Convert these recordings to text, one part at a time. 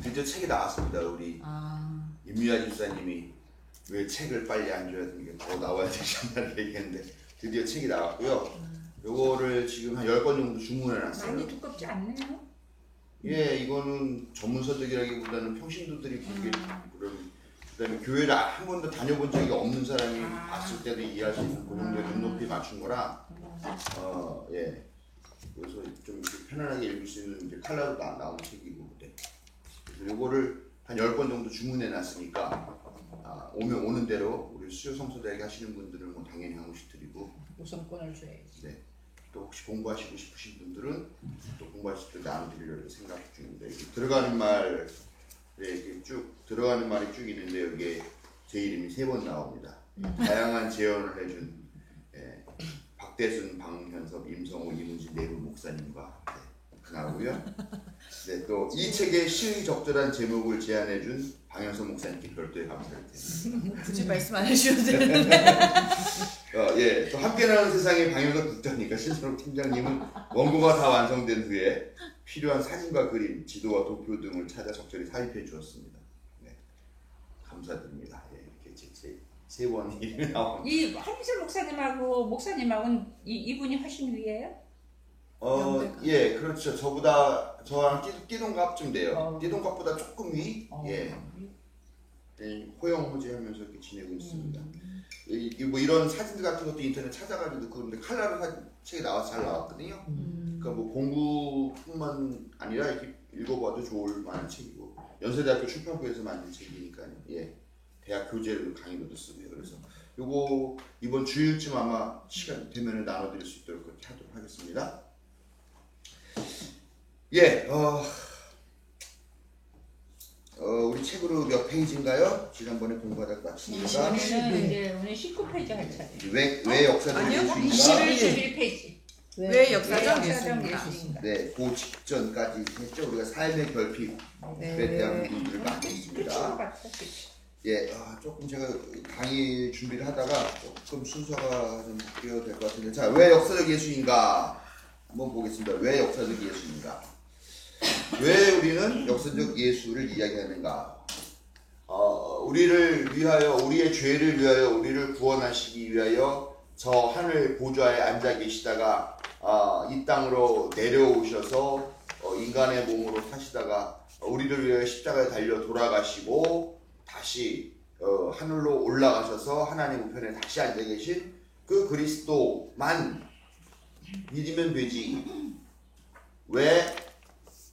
드디어 책이 나왔습니다. 우리 임유아 집사님이 왜 책을 빨리 안 줘야 되는 게 더 나와야 되지 않나 얘기했는데 드디어 책이 나왔고요. 요거를 지금 한 10권 정도 주문해놨어요. 많이 두껍지 않네요? 예, 이거는 전문서적이라기보다는 평신도들이 보기에 그다음에 교회를 한 번도 다녀본 적이 없는 사람이 봤을 때도 이해할 수 있는 그 정도의 눈높이 맞춘 거라 예. 그래서 좀 편안하게 읽을 수 있는 이제 칼라로 나온 책이고, 네. 그래서 요거를 한 10권 정도 주문해 놨으니까 오면 오는 대로 우리 수요 성서대학에 하시는 분들은 뭐 당연히 한 권씩 드리고 우선권을 줘야지. 네. 또 혹시 공부하시고 싶으신 분들은 또 공부하실 때 나눠드리려고 생각 중인데 들어가는 말에 이렇게 쭉 들어가는 말이 쭉 있는데 여기에 제 이름이 3번 나옵니다. 다양한 제언을 해준 박대순, 방현섭, 임성호, 이문진 내부 목사님과 나오고요. 네, 또 이 책의 시의 적절한 제목을 제안해준 방현섭 목사님께 별도의 감사를 드립니다. 굳이 말씀 안 해주셔도 되는데. 예, 또 함께 나가는 세상의 방현섭 국장님과 신선욱 팀장님은 원고가 다 완성된 후에 필요한 사진과 그림, 지도와 도표 등을 찾아 적절히 삽입해 주었습니다. 네, 감사드립니다. 예, 이렇게 세 번이 이름이 나옵니다. 이 한희철 목사님하고는 이분이 훨씬 위에요? 예, 그렇죠. 저랑 띠동갑쯤 돼요. 띠동갑보다 조금 위? 예. 호영호재하면서 이렇게 지내고 있습니다. 뭐 이런 사진들 같은 것도 인터넷 찾아가지고 그런데 칼라로 책이 나와서 잘 나왔거든요. 그러니까 뭐 공부뿐만 아니라 이렇게 읽어봐도 좋을 만한 책이고 연세대학교 출판부에서 만든 책이니까요. 예. 대학 교재로 강의로도 쓰고요. 그래서 요거 이번 주일쯤 아마 시간 되면 나눠드릴 수 있도록 그렇게 하도록 하겠습니다. 예, 우리 책으로 몇 페이지인가요? 지난번에 공부하다가 마치니까 오늘 19페이지 할 차례. 왜 역사적 예수인가? 21페이지. 왜 역사적 예수인가? 네, 그 직전까지 했죠. 우리가 삶의 결핍에 대한 부분들을 맡고 있습니다. 예, 조금 제가 강의 준비를 하다가 조금 순서가 좀 바뀌어야 될 것 같은데, 자, 왜 역사적 예수인가? 한번 보겠습니다. 왜 역사적 예수인가? 왜 우리는 역사적 예수를 이야기하는가? 우리를 위하여, 우리의 죄를 위하여, 우리를 구원하시기 위하여 저 하늘 보좌에 앉아 계시다가 이 땅으로 내려오셔서 인간의 몸으로 사시다가 우리를 위하여 십자가에 달려 돌아가시고 다시 하늘로 올라가셔서 하나님 우편에 다시 앉아 계신 그 그리스도만 믿으면 되지. 왜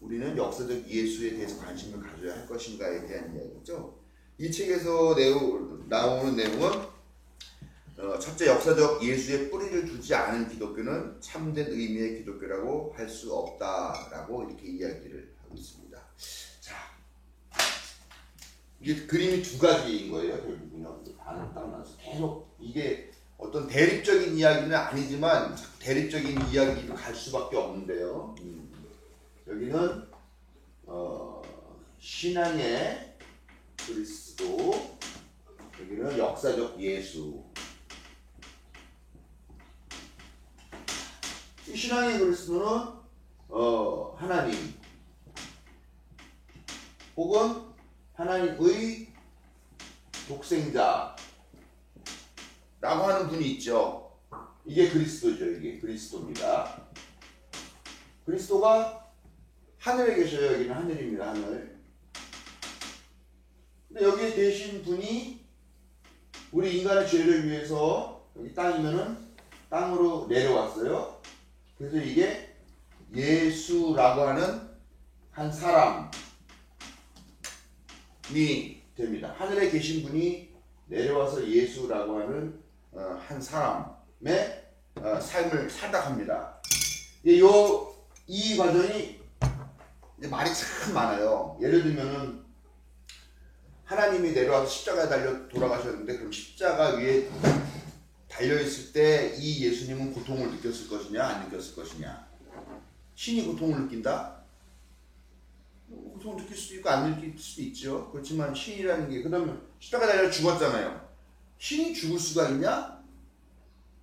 우리는 역사적 예수에 대해서 관심을 가져야 할 것인가에 대한 이야기죠. 이 책에서 나오는 내용은 첫째, 역사적 예수의 뿌리를 두지 않은 기독교는 참된 의미의 기독교라고 할 수 없다라고 이렇게 이야기를 하고 있습니다. 자, 이게 그림이 두 가지인 거예요. 결국은요. 반을 딱 나눠서 계속 이게 어떤 대립적인 이야기는 아니지만 대립적인 이야기로 갈 수밖에 없는데요. 여기는 신앙의 그리스도, 여기는 역사적 예수. 이 신앙의 그리스도는 하나님 혹은 하나님의 독생자 라고 하는 분이 있죠. 이게 그리스도죠. 이게 그리스도입니다. 그리스도가 하늘에 계셔요. 여기는 하늘입니다. 하늘. 근데 여기에 계신 분이 우리 인간의 죄를 위해서 여기 땅이면은 땅으로 내려왔어요. 그래서 이게 예수라고 하는 한 사람이 됩니다. 하늘에 계신 분이 내려와서 예수라고 하는 한 사람의 삶을 살다 합니다. 이 과정이 이제 말이 참 많아요. 예를 들면은 하나님이 내려와서 십자가에 달려 돌아가셨는데 그럼 십자가 위에 달려있을 때 이 예수님은 고통을 느꼈을 것이냐 안 느꼈을 것이냐. 신이 고통을 느낀다? 고통을 느낄 수도 있고 안 느낄 수도 있죠. 그렇지만 신이라는 게 그러면 십자가에 달려 죽었잖아요. 신이 죽을 수가 있냐?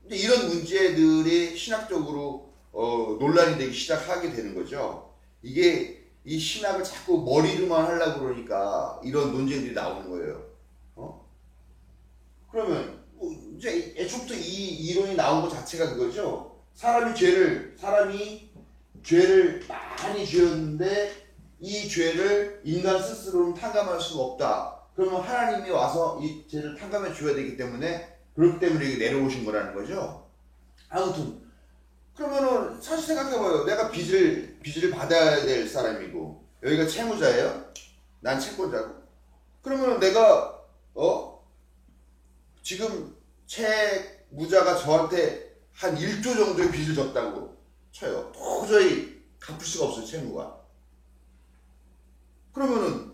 근데 이런 문제들이 신학적으로 논란이 되기 시작하게 되는 거죠. 이게 이 신학을 자꾸 머리로만 하려고 그러니까 이런 논쟁들이 나오는 거예요. 그러면 이제 애초부터 이 이론이 나온 것 자체가 그거죠. 사람이 죄를 많이 지었는데 이 죄를 인간 스스로는 탕감할 수가 없다. 그러면 하나님이 와서 이 죄를 탕감해 줘야 되기 때문에 그렇기 때문에 이게 내려오신 거라는 거죠. 아무튼 그러면은 사실 생각해봐요. 내가 빚을 받아야 될 사람이고 여기가 채무자예요. 난 채권자고. 그러면은 내가 지금 채무자가 저한테 한 1조 정도의 빚을 졌다고 쳐요. 도저히 갚을 수가 없어요, 채무가. 그러면은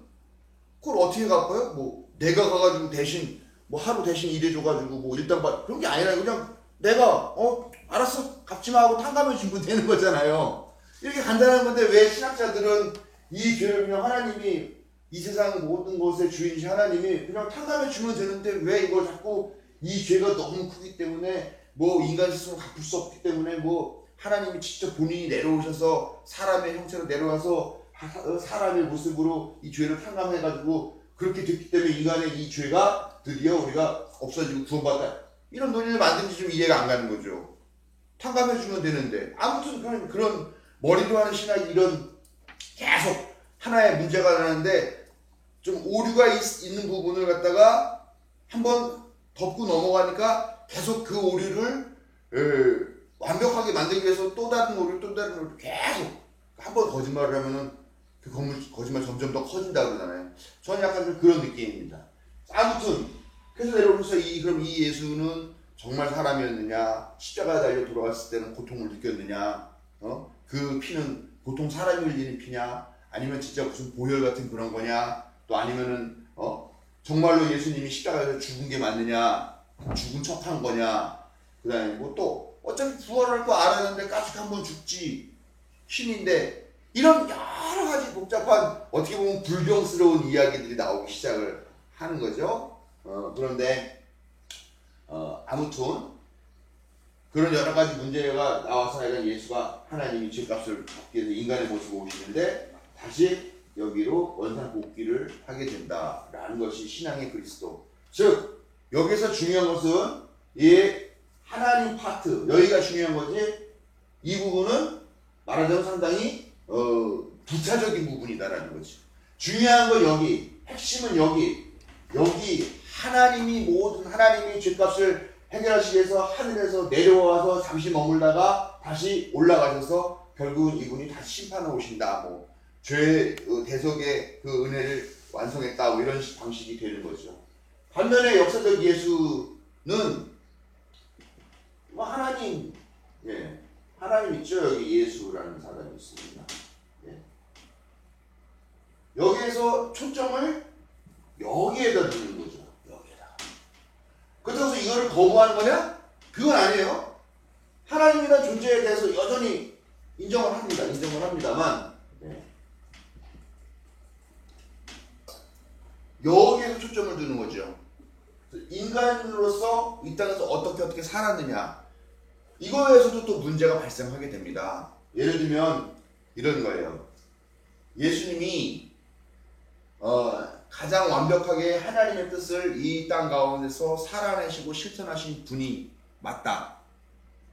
그걸 어떻게 갚아요? 뭐 내가 가가지고 대신 뭐 하루 대신 일해줘가지고 뭐 일당 받 그런 게 아니라 그냥 내가 알았어 갚지 마 하고 탕감해 주면 되는 거잖아요. 이렇게 간단한 건데 왜 신학자들은 이 죄를 그냥 하나님이 이 세상 모든 것의 주인이신 하나님이 그냥 탕감해 주면 되는데 왜 이걸 자꾸 이 죄가 너무 크기 때문에 뭐 인간 스스로 갚을 수 없기 때문에 뭐 하나님이 직접 본인이 내려오셔서 사람의 형체로 내려와서 사람의 모습으로 이 죄를 탕감해가지고 그렇게 됐기 때문에 인간의 이 죄가 드디어 우리가 없어지고 구원받다 이런 논리를 만든지 좀 이해가 안 가는 거죠. 탕감해주면 되는데 아무튼 그런 머리로 하는 신학이 이런 계속 하나의 문제가 나는데 좀 오류가 있는 부분을 갖다가 한번 덮고 넘어가니까 계속 그 오류를 완벽하게 만들기 위해서 또 다른 오류 계속 한번 거짓말을 하면은 그 거짓말 점점 더 커진다 그러잖아요. 저는 약간 좀 그런 느낌입니다. 아무튼 그래서 내려오면서 그럼 이 예수는 정말 사람이었느냐, 십자가에 달려 돌아갔을 때는 고통을 느꼈느냐, 그 피는 보통 사람이 흘리는 피냐, 아니면 진짜 무슨 보혈 같은 그런 거냐, 또 아니면은 정말로 예수님이 십자가에서 죽은 게 맞느냐, 죽은 척한 거냐, 그다음에 뭐 또 어차피 부활할 거 알았는데 까짓 한번 죽지 신인데. 이런 여러 가지 복잡한 어떻게 보면 불경스러운 이야기들이 나오기 시작을 하는 거죠. 그런데 아무튼 그런 여러 가지 문제가 나와서 예수가 하나님이 죄값을 받기 위해서 인간의 모습으로 오시는데 다시 여기로 원상복귀를 하게 된다라는 것이 신앙의 그리스도. 즉 여기서 중요한 것은 이 하나님 파트 여기가 중요한 거지. 이 부분은 말하자면 상당히 부차적인 부분이다라는 거지. 중요한 건 여기, 핵심은 여기 하나님이 죄값을 해결하시기 위해서 하늘에서 내려와서 잠시 머물다가 다시 올라가셔서 결국은 이분이 다시 심판을 오신다. 뭐 죄 대속의 그 은혜를 완성했다. 뭐 이런 방식이 되는 거죠. 반면에 역사적 예수는 뭐 하나님 있죠. 여기 예수라는 사람이 있습니다. 여기에서 초점을 여기에다 두는 거죠. 여기에다. 그렇다고 해서 이거를 거부하는 거냐? 그건 아니에요. 하나님이라는 존재에 대해서 여전히 인정을 합니다만 여기에서 초점을 두는 거죠. 인간으로서 이 땅에서 어떻게 살았느냐, 이거에서도 또 문제가 발생하게 됩니다. 예를 들면 이런 거예요. 예수님이 가장 완벽하게 하나님의 뜻을 이 땅 가운데서 살아내시고 실천하신 분이 맞다.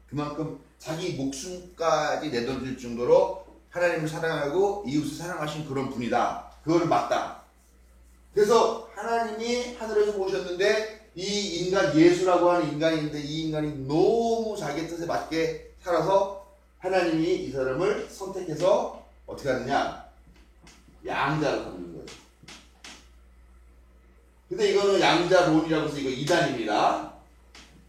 그만큼 자기 목숨까지 내던질 정도로 하나님을 사랑하고 이웃을 사랑하신 그런 분이다. 그거는 맞다. 그래서 하나님이 하늘에서 오셨는데 이 인간 예수라고 하는 인간이 있는데 이 인간이 너무 자기 뜻에 맞게 살아서 하나님이 이 사람을 선택해서 어떻게 하느냐? 양자로 삼는 거예요. 근데 이거는 양자론이라고 해서 이거 이단입니다.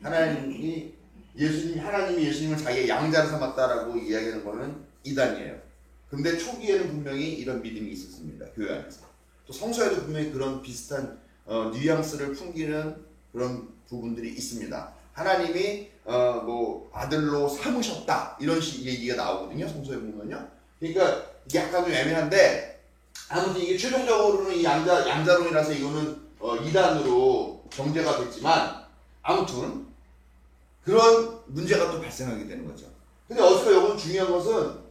하나님이 예수님을 자기의 양자로 삼았다라고 이야기하는 거는 이단이에요. 근데 초기에는 분명히 이런 믿음이 있었습니다. 교회 안에서. 또 성서에도 분명히 그런 비슷한 뉘앙스를 풍기는 그런 부분들이 있습니다. 하나님이 뭐 아들로 삼으셨다 이런 얘기가 나오거든요. 성서에 보면요. 그러니까 이게 약간 좀 애매한데 아무튼 이게 최종적으로는 이 양자론이라서 이거는 이단으로 정죄가 됐지만 아무튼 그런 문제가 또 발생하게 되는 거죠. 근데 어디서 이건 중요한 것은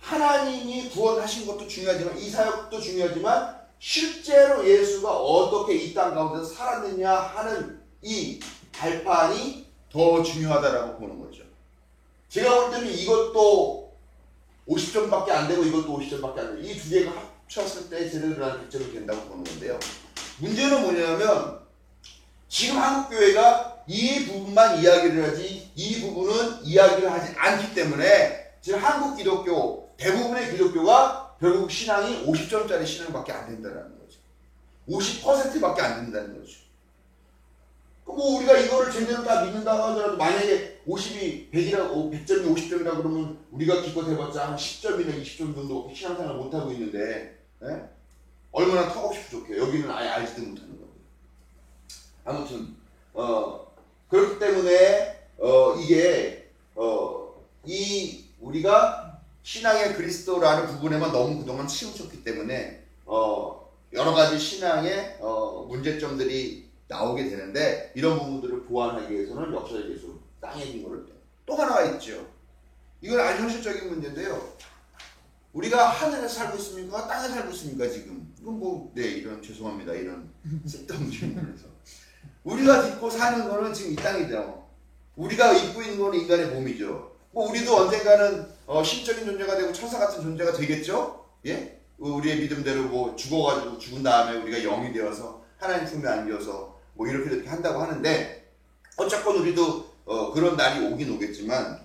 하나님이 구원하신 것도 중요하지만 이 사역도 중요하지만 실제로 예수가 어떻게 이 땅 가운데서 살았느냐 하는 이 발판이 더 중요하다라고 보는 거죠. 제가 볼 때는 이것도 50점밖에 안 되고 이것도 50점밖에 안 되고 이 두 개가 합쳤을 때 제대로 된 100점이 된다고 보는 건데요. 문제는 뭐냐면 지금 한국교회가 이 부분만 이야기를 하지 이 부분은 이야기를 하지 않기 때문에 지금 한국 기독교 대부분의 기독교가 결국 신앙이 50점짜리 신앙밖에 안 된다는 거죠. 50%밖에 안 된다는 거죠. 뭐 우리가 이거를 제대로 다 믿는다고 하더라도 만약에 50이 100이라고 100점이 50점이라고 그러면 우리가 기껏 해봤자 한 10점이나 20점 정도 신앙생활 못하고 있는데 예? 얼마나 턱없이 부족해요. 여기는 아예 알지도 못하는 겁니다. 아무튼 그렇기 때문에 이게 이 우리가 신앙의 그리스도라는 부분에만 너무 그동안 치우쳤기 때문에 여러 가지 신앙의 문제점들이 나오게 되는데 이런 부분들을 보완하기 위해서는 역사적 예수 땅의 기물을 또 하나가 있죠. 이건 아주 현실적인 문제인데요. 우리가 하늘에 살고 있습니까? 땅에 살고 있습니까? 지금 이건 뭐 네 이런 죄송합니다 이런 쓸데없는 질문에서 우리가 딛고 사는 거는 지금 이 땅이죠. 우리가 입고 있는 거는 인간의 몸이죠. 뭐 우리도 언젠가는 신적인 존재가 되고 천사 같은 존재가 되겠죠. 예? 우리의 믿음대로 뭐 죽어가지고 죽은 다음에 우리가 영이 되어서 하나님 품에 안겨서 뭐 이렇게 한다고 하는데 어쨌건 우리도 그런 날이 오긴 오겠지만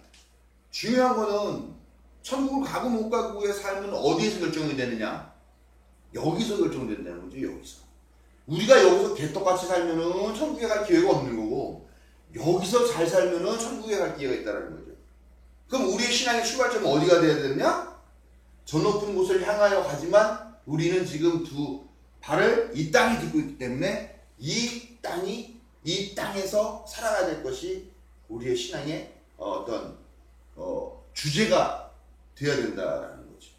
중요한 거는 천국을 가고 못 가고의 삶은 어디에서 결정이 되느냐? 여기서 결정된다는 거죠. 여기서 우리가 여기서 개떡같이 살면은 천국에 갈 기회가 없는 거고 여기서 잘 살면은 천국에 갈 기회가 있다는 거죠. 그럼 우리의 신앙의 출발점은 어디가 돼야 되느냐? 저 높은 곳을 향하여 가지만 우리는 지금 두 발을 이 땅에 딛고 있기 때문에 이 땅에서 살아가야 될 것이 우리의 신앙의 어떤 주제가 되어야 된다는 거죠.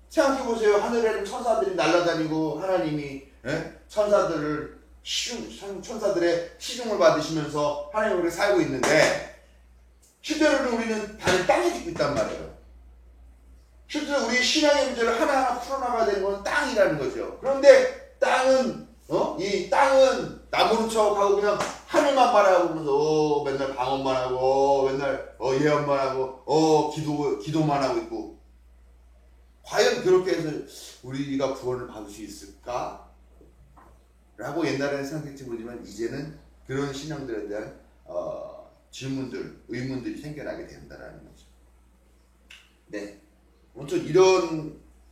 생각해 보세요. 하늘에는 천사들이 날아다니고 하나님이 천사들의 시중을 받으시면서 하나님 우리가 살고 있는데 실제로는 우리는 발을 땅에 딛고 있단 말이에요. 실제로 우리의 신앙의 문제를 하나하나 풀어나가야 되는 건 땅이라는 거죠. 그런데 이 땅은 나무는 척하고 그냥 하늘만 바라보면서 맨날 방언만 하고 맨날 예언만 하고 기도만 하고 있고 과연 그렇게 해서 우리가 구원을 받을 수 있을까? 라고 옛날에는 생각했지 모르지만 이제는 그런 신앙들에 대한 질문들, 의문들이 생겨나게 된다라는 거죠. 네. 아무튼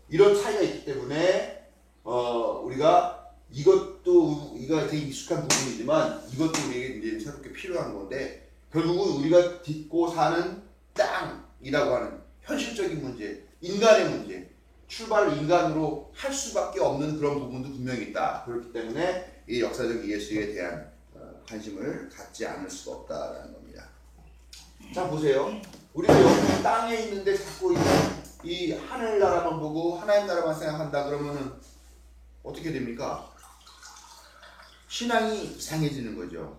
이런 차이가 있기 때문에 우리가 이거 되게 익숙한 부분이지만 이것도 우리에게 이제 새롭게 필요한 건데 결국은 우리가 딛고 사는 땅이라고 하는 현실적인 문제, 인간의 문제, 출발을 인간으로 할 수밖에 없는 그런 부분도 분명히 있다. 그렇기 때문에 이 역사적 예수에 대한 관심을 갖지 않을 수가 없다라는 겁니다. 자 보세요. 우리가 여기 땅에 있는데 자꾸 이 하늘나라만 보고 하나님 나라만 생각한다 그러면은 어떻게 됩니까? 신앙이 이상해지는 거죠.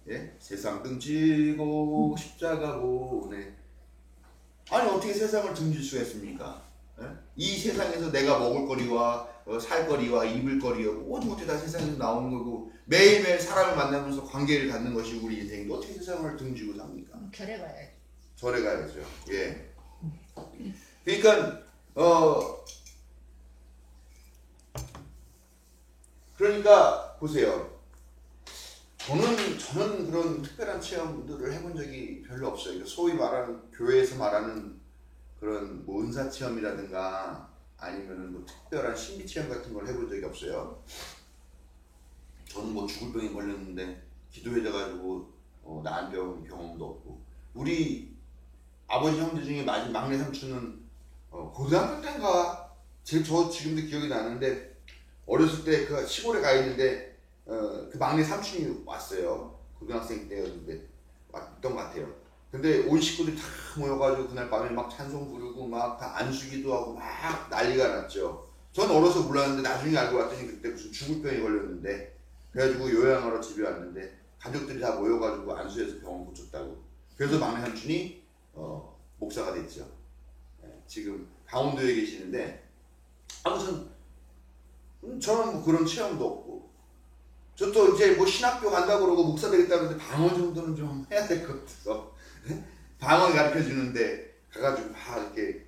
예? 세상 등지고 십자가고 네. 아니 어떻게 세상을 등질 수가 있습니까? 예? 이 세상에서 내가 먹을 거리와 살 거리와 입을 거리와 모든 것들이 다 세상에서 나오는 거고 매일매일 사람을 만나면서 관계를 갖는 것이 우리 인생인데 어떻게 세상을 등지고 삽니까? 절에 가야지. 절에 가야죠. 예. 그러니까 그러니까 보세요. 저는 그런 특별한 체험들을 해본 적이 별로 없어요. 소위 말하는 교회에서 말하는 그런 뭐 은사 체험이라든가 아니면은 뭐 특별한 신비 체험 같은 걸 해본 적이 없어요. 저는 뭐 죽을 병에 걸렸는데 기도해져가지고 나은 경험도 없고 우리 아버지 형제 중에 막내 삼촌은 고등학교 때인가 저 지금도 기억이 나는데 어렸을 때 그 시골에 가 있는데 그 막내 삼촌이 왔어요. 고등학생 때였는데 왔던 것 같아요. 근데 온 식구들이 다 모여가지고 그날 밤에 막 찬송 부르고 막 다 안수기도 하고 막 난리가 났죠. 전 어려서 몰랐는데 나중에 알고 봤더니 그때 무슨 죽을 병에 걸렸는데 그래가지고 요양하러 집에 왔는데 가족들이 다 모여가지고 안수해서 병원 고쳤다고. 그래서 막내 삼촌이 목사가 됐죠. 지금 강원도에 계시는데 아무튼 저는 뭐 그런 체험도 없고 저 또 이제 뭐 신학교 간다고 그러고 목사 되겠다 그러는데 방언 정도는 좀 해야 될 것 같아서 방언 가르쳐 주는데 가가지고 막 이렇게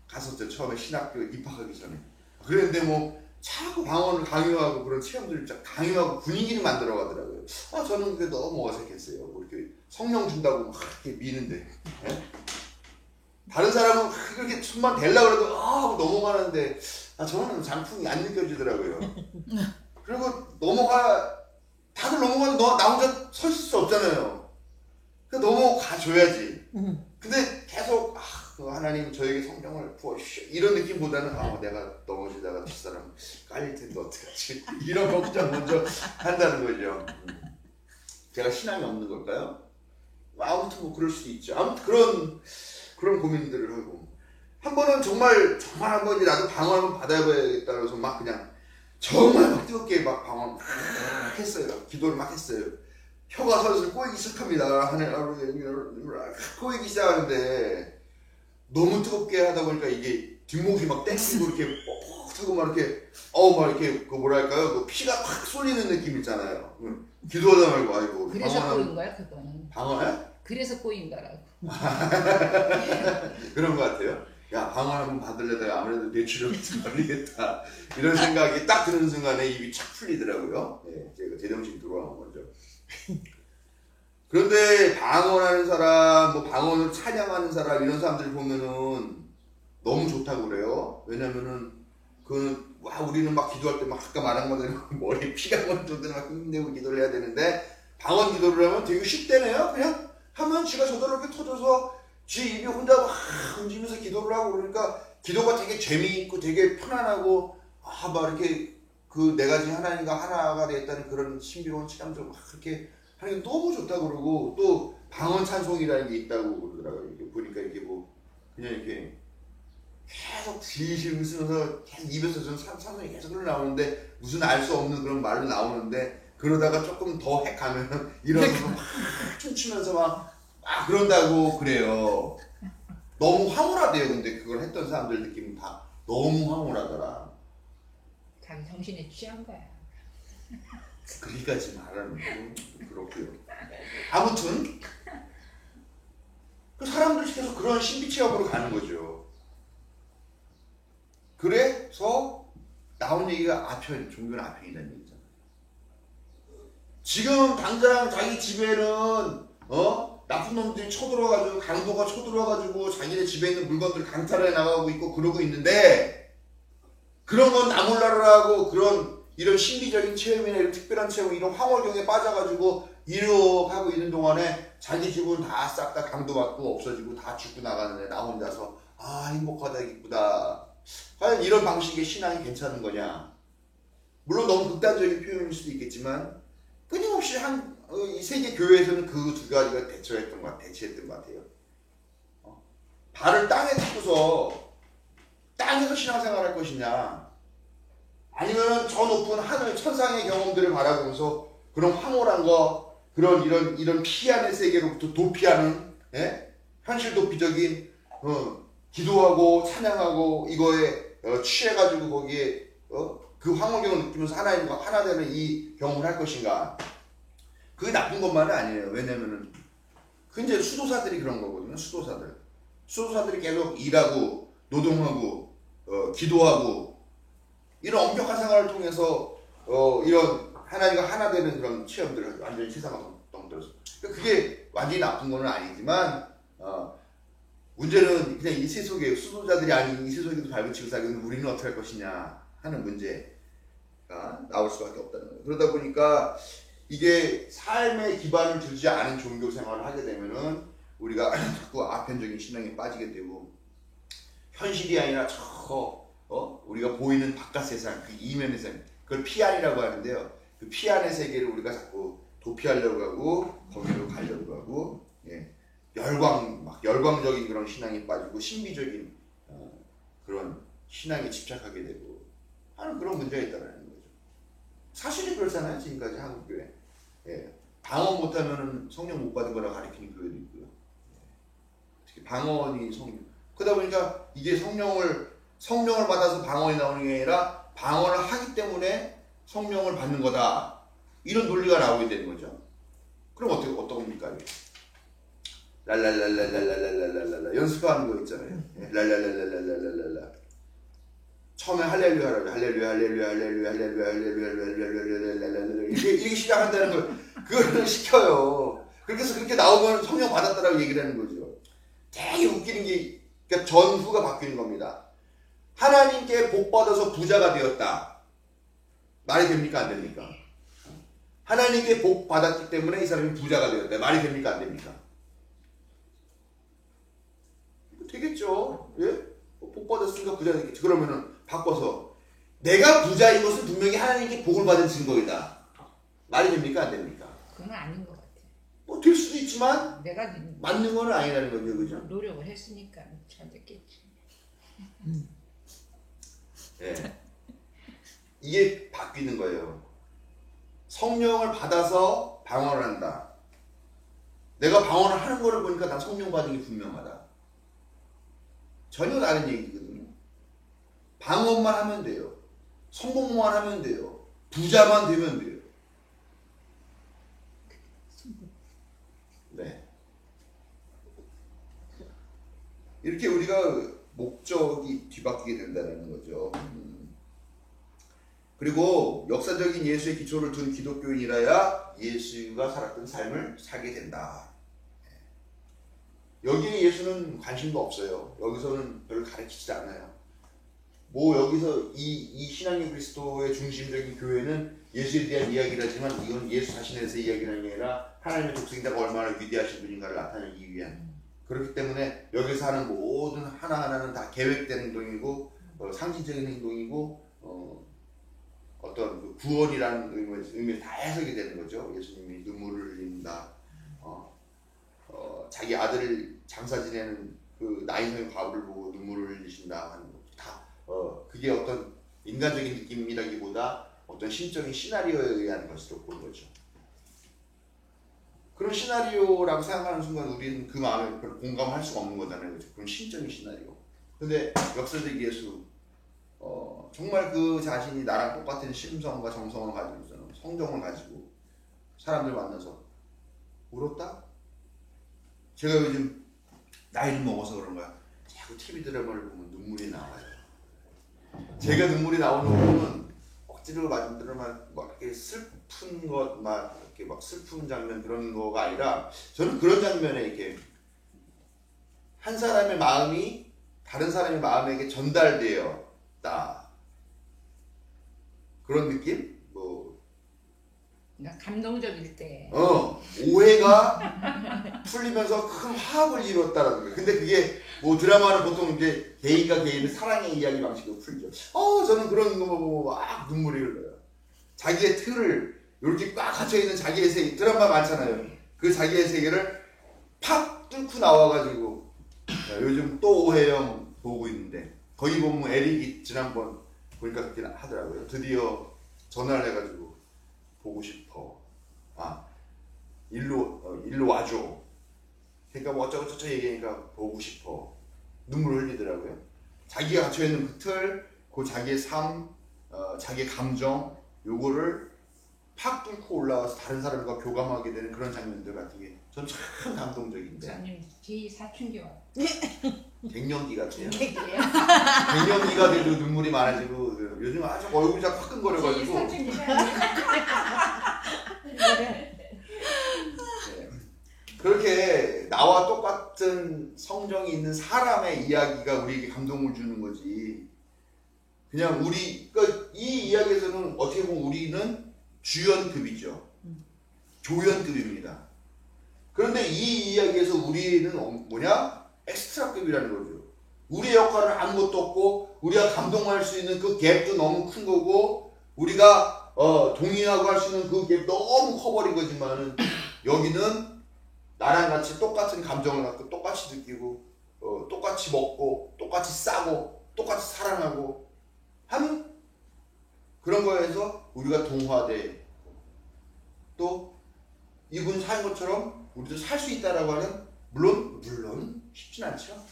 갔었죠. 처음에 신학교 입학하기 전에. 그랬는데 뭐 자꾸 방언을 강요하고 그런 체험들을 강요하고 분위기를 만들어 가더라고요. 저는 그게 너무 어색했어요. 뭐 이렇게 성령 준다고 막 이렇게 미는데. 예? 다른 사람은 그렇게 손만 대려고 그래도 넘어가는데 저는 장풍이 안 느껴지더라고요. 그리고 다들 넘어가는데 나 혼자 서 있을 수 없잖아요. 그러니까 넘어가줘야지. 근데 계속 하나님 저에게 성령을 부어주시오 이런 느낌보다는 내가 넘어지다가 뒷사람 깔릴 텐데 어떡하지 이런 걱정 먼저 한다는 거죠. 제가 신앙이 없는 걸까요? 아무튼 뭐 그럴 수 있죠. 아무튼 그런 고민들을 하고 한 번은 정말 한번 이제 나도 방언 한번 받아봐야겠다 그래서 막 그냥 정말 막 뜨겁게 막 방언 막 했어요. 기도를 막 했어요. 혀가 슬슬 꼬이기 시작합니다. 꼬이기 시작하는데 너무 뜨겁게 하다 보니까 이게 뒷목이 막 땡기고 이렇게 뻑뻑하고 막 이렇게 막 이렇게 그 뭐랄까요? 그 피가 확 쏠리는 느낌 있잖아요. 기도하다 말고 아이고. 그래서 꼬인 거야 그거는. 방언해? 그래서 꼬인 거라고. 그런 것 같아요. 야 방언 한번 받으려다가 아무래도 뇌출혈이 좀 걸리겠다 이런 생각이 딱 드는 순간에 입이 착 풀리더라고요. 제가 제정신 들어온 거죠. 그런데 방언하는 사람, 뭐 방언을 찬양하는 사람 이런 사람들 보면은 너무 좋다고 그래요. 왜냐면은 우리는 막 기도할 때 막 아까 말한 것처럼 머리에 피가 날 정도로 막 힘내고 기도를 해야 되는데 방언 기도를 하면 되게 쉽대네요. 그냥 하면 쥐가 저절로 이렇게 터져서 쥐 입이 혼자 막 움직이면서 기도를 하고 그러니까 기도가 되게 재미있고 되게 편안하고 막 이렇게 그 네 가지 하나님과 하나가 되었다는 그런 신비로운 체감들 막 그렇게 하는 게 너무 좋다고 그러고 또 방언 찬송이라는 게 있다고 그러더라고요. 이렇게 보니까 이게 뭐 그냥 이렇게 계속 질질 웃으면서 계속 입에서 좀 찬송이 계속 흘러나오는데 무슨 알 수 없는 그런 말로 나오는데 그러다가 조금 더 가면은 일어서서 막 춤추면서 막 그런다고 그래요. 너무 황홀하대요. 근데 그걸 했던 사람들 느낌은 다 너무 황홀하더라. 자기 정신에 취한 거야. 그리까지 말하는 건 그렇고요. 아무튼 그 사람들 계속 그런 신비 체험으로 가는 거죠. 그래서 나온 얘기가 종교는 아편이라는 얘기잖아요. 지금 당장 자기 집에는 나쁜 놈들이 쳐들어와가지고 강도가 쳐들어와가지고 자기네 집에 있는 물건들 강탈해 나가고 있고 그러고 있는데 그런 건 나 몰라라고 이런 신비적인 체험이나 이런 특별한 체험 이런 황홀경에 빠져가지고 이러하고 있는 동안에 자기 집은 다 싹 다 강도받고 없어지고 다 죽고 나가는데 나 혼자서 행복하다 기쁘다. 과연 이런 방식의 신앙이 괜찮은 거냐? 물론 너무 극단적인 표현일 수도 있겠지만 끊임없이 이 세계 교회에서는 그 두 가지가 대체했던 것 같아요. 발을 땅에 딛고서 땅에서 신앙생활 할 것이냐 아니면 저 높은 하늘 천상의 경험들을 바라보면서 그런 황홀한 거 이런 피안의 세계로부터 도피하는 현실 도피적인 기도하고 찬양하고 이거에 취해가지고 거기에 그 황홀경을 느끼면서 하나님과 하나 되는 이 경험을 할 것인가. 그게 나쁜 것만은 아니에요. 왜냐면은 그 이제 수도사들이 그런 거거든요. 수도사들이 계속 일하고 노동하고 기도하고 이런 엄격한 생활을 통해서 이런 하나님과 하나 되는 그런 체험들을 완전히 세상과 동떨어서 그게 완전히 나쁜 건 아니지만 문제는 그냥 이 세속에 수도자들이 아닌 이 세속에도 발붙이고 살기는 우리는 어떻게 할 것이냐 하는 문제가 나올 수밖에 없다는 거예요. 그러다 보니까 이게 삶의 기반을 두지 않은 종교 생활을 하게 되면은 우리가 자꾸 아편적인 신앙에 빠지게 되고 현실이 아니라 우리가 보이는 바깥 세상 그 이면의 세상 그걸 피안이라고 하는데요. 그 피안의 세계를 우리가 자꾸 도피하려고 하고 거기로 가려고 하고 열광적인 그런 신앙에 빠지고 신비적인 그런 신앙에 집착하게 되고 하는 그런 문제가 있다는 거죠. 사실이 그렇잖아요. 지금까지 한국교회. 방언 못하면 성령 못 받은 거라고 가르치는 교회도 있고요. 특히 방언이 그러다 보니까 이게 성령을 받아서 방언이 나오는 게 아니라 방언을 하기 때문에 성령을 받는 거다. 이런 논리가 나오게 되는 거죠. 그럼 어떡합니까? 랄랄랄랄랄랄랄랄랄라 연습하는 거 있잖아요. 랄랄랄랄랄랄랄랄라 처음에 할렐루야라고 할렐루야 할렐루야 할렐루야 할렐루야 할렐루야 할렐루야 이렇게 시작한다는 걸 그거를 시켜요. 그렇게 해서 그렇게 나오면 성령 받았다라고 얘기를 하는 거죠. 되게 웃기는 게 그러니까 전후가 바뀌는 겁니다. 하나님께 복 받아서 부자가 되었다. 말이 됩니까 안 됩니까? 하나님께 복 받았기 때문에 이 사람이 부자가 되었다. 말이 됩니까 안 됩니까? 되겠죠. 예? 복 받았으니까 부자 되겠죠. 그러면은 바꿔서 내가 부자인 것은 분명히 하나님께 복을 받은 증거이다. 말이 됩니까 안 됩니까? 그건 아닌 것 같아. 뭐 될 수도 있지만 내가 맞는 건 아니라는 거죠, 그죠? 노력을 했으니까 잘 됐겠지. 예. 이게 바뀌는 거예요. 성령을 받아서 방언을 한다. 내가 방언을 하는 거를 보니까 난 성령 받은 게 분명하다. 전혀 다른 얘기거든요. 방언만 하면 돼요. 성공만 하면 돼요. 부자만 되면 돼요. 네. 이렇게 우리가 목적이 뒤바뀌게 된다는 거죠. 그리고 역사적인 예수의 기초를 둔 기독교인이라야 예수가 살았던 삶을 살게 된다. 여기에 예수는 관심도 없어요. 여기서는 별로 가르치지 않아요. 뭐 여기서 이 신앙의 그리스도의 중심적인 교회는 예수에 대한 이야기를 하지만 이건 예수 자신에 대해서 이야기하는 게 아니라 하나님의 독생자가 얼마나 위대하신 분인가를 나타내기 위한, 그렇기 때문에 여기서 하는 모든 하나하나는 다 계획된 행동이고 상징적인 행동이고 어떤 그 구원이라는 의미를 다 해석이 되는 거죠. 예수님이 눈물을 흘린다. 자기 아들을 장사 지내는 그 나인성의 과부를 보고 눈물을 흘리신다 하는 거 다 그게 어떤 인간적인 느낌이라기보다 어떤 신적인 시나리오에 의한 것으로 보는 거죠. 그런 시나리오라고 생각하는 순간 우리는 그 마음에 별로 공감할 수가 없는 거잖아요. 그렇죠? 그런 신적인 시나리오. 근데 역사적 예수 정말 그 자신이 나랑 똑같은 심성과 정성을 가지고서는 성정을 가지고 사람들 만나서 울었다? 제가 요즘 나이를 먹어서 그런 거야. 자꾸 TV 드라마를 보면 눈물이 나와요. 제가 눈물이 나오는 부분은 억지로 만들어만 막 이렇게 슬픈 것, 막 이렇게 막 슬픈 장면 그런 거가 아니라 저는 그런 장면에 이렇게 한 사람의 마음이 다른 사람의 마음에게 전달되었다. 그런 느낌? 뭐 감동적일 때. 오해가 풀리면서 큰 화합을 이뤘다라는 거예요. 근데 그게 뭐 드라마는 보통 이제 개인과 개인의 사랑의 이야기 방식으로 풀죠. 저는 그런 거 보고 막 눈물이 흘러요. 자기의 틀을 이렇게 꽉 갇혀있는 자기의 세계, 드라마 많잖아요. 그 자기의 세계를 팍 뚫고 나와가지고 요즘 또 오해영 보고 있는데 거기 보면 에릭이 지난번 보니까 그렇게 하더라고요. 드디어 전화를 해가지고 보고 싶어. 일로 와줘. 그러니까 뭐 어쩌고저쩌고 얘기하니까 보고 싶어. 눈물을 흘리더라고요. 자기가 갇혀있는 그 틀, 그 자기의 삶, 자기의 감정, 요거를 팍 뚫고 올라와서 다른 사람과 교감하게 되는 그런 장면들 같은 게 전 참 감동적인데. 목사님 제 사춘기 와. 갱년기 같아요. 갱년기가 돼도 눈물이 많아지고 요즘 아주 얼굴이 다 화끈거려가지고. 그렇게 나와 똑같은 성정이 있는 사람의 이야기가 우리에게 감동을 주는 거지. 그냥 그러니까 이 이야기에서는 어떻게 보면 우리는 주연급이죠. 조연급입니다. 그런데 이 이야기에서 우리는 뭐냐? 엑스트라급이라는 거죠. 우리의 역할은 아무것도 없고 우리가 감동할 수 있는 그 갭도 너무 큰 거고 우리가 동의하고 할 수 있는 그 갭 너무 커버린 거지만은 여기는 나랑 같이 똑같은 감정을 갖고 똑같이 느끼고 똑같이 먹고 똑같이 싸고 똑같이 사랑하고 하는 그런 거에서 우리가 동화돼 또 이분 사는 것처럼 우리도 살 수 있다라고 하는 물론 쉽진 않죠.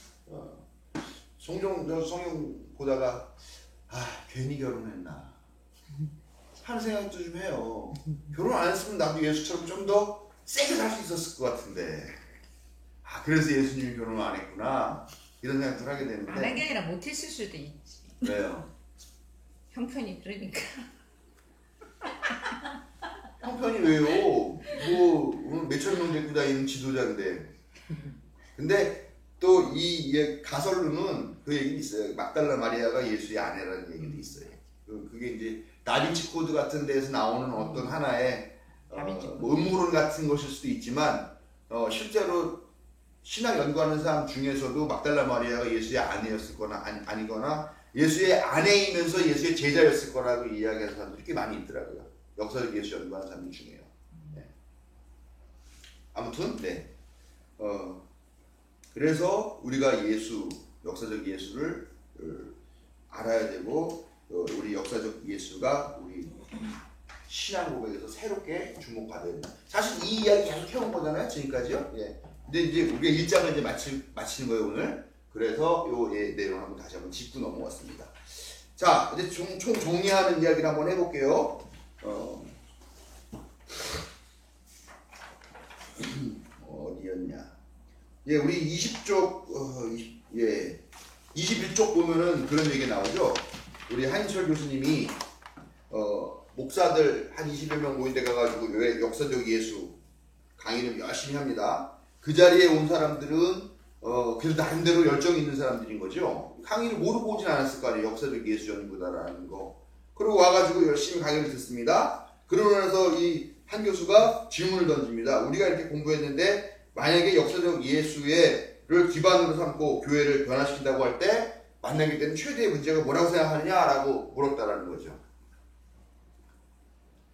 성경 보다가 괜히 결혼했나 하는 생각도 좀 해요. 결혼 안 했으면 나도 예수처럼 좀 더 세게 살 수 있었을 것 같은데 그래서 예수님이 결혼을 안 했구나 이런 생각을 하게 되는데 안 한 게 아니라 못했을 수도 있지. 왜요? 형편이 그러니까. 형편이 왜요? 뭐 몇천 명 데리고 다니는 지도자인데. 근데 또 이 가설로는 그 얘기 있어요. 막달라 마리아가 예수의 아내라는 얘기도 있어요. 그게 이제 다빈치 코드 같은 데서 나오는 어떤 하나의 뭐 음모론 같은 것일 수도 있지만 실제로 신학 연구하는 사람 중에서도 막달라 마리아가 예수의 아내였을 거나 아니거나 예수의 아내이면서 예수의 제자였을 거라고 이야기하는 사람들이 꽤 많이 있더라고요. 역사적 예수 연구하는 사람들 중에요. 네. 아무튼 네. 그래서 우리가 역사적 예수를 알아야 되고 우리 역사적 예수가 우리 신앙 고백에서 새롭게 주목받아야 된다. 사실 이 이야기 계속 해온 거잖아요. 지금까지요. 예. 근데 이제 우리가 1장을 이제 마치는 거예요 오늘. 그래서 요 내용 한번 다시 한번 짚고 넘어왔습니다. 자, 이제 총 정리하는 이야기를 한번 해볼게요. 어디였냐? 예, 우리 20쪽, 21쪽 보면은 그런 얘기 나오죠. 우리 한인철 교수님이 목사들 한 20여 명 모인 데 가가지고 역사적 예수 강의를 열심히 합니다. 그 자리에 온 사람들은 그래도 나름대로 열정이 있는 사람들인 거죠. 강의를 모르고 오진 않았을 거 아니에요. 역사적 예수 연구다라는 거. 그리고 와가지고 열심히 강의를 듣습니다. 그러고 나서 이 한 교수가 질문을 던집니다. 우리가 이렇게 공부했는데 만약에 역사적 예수를 기반으로 삼고 교회를 변화시킨다고 할 때 만나게 되는 최대의 문제가 뭐라고 생각하느냐라고 물었다라는 거죠.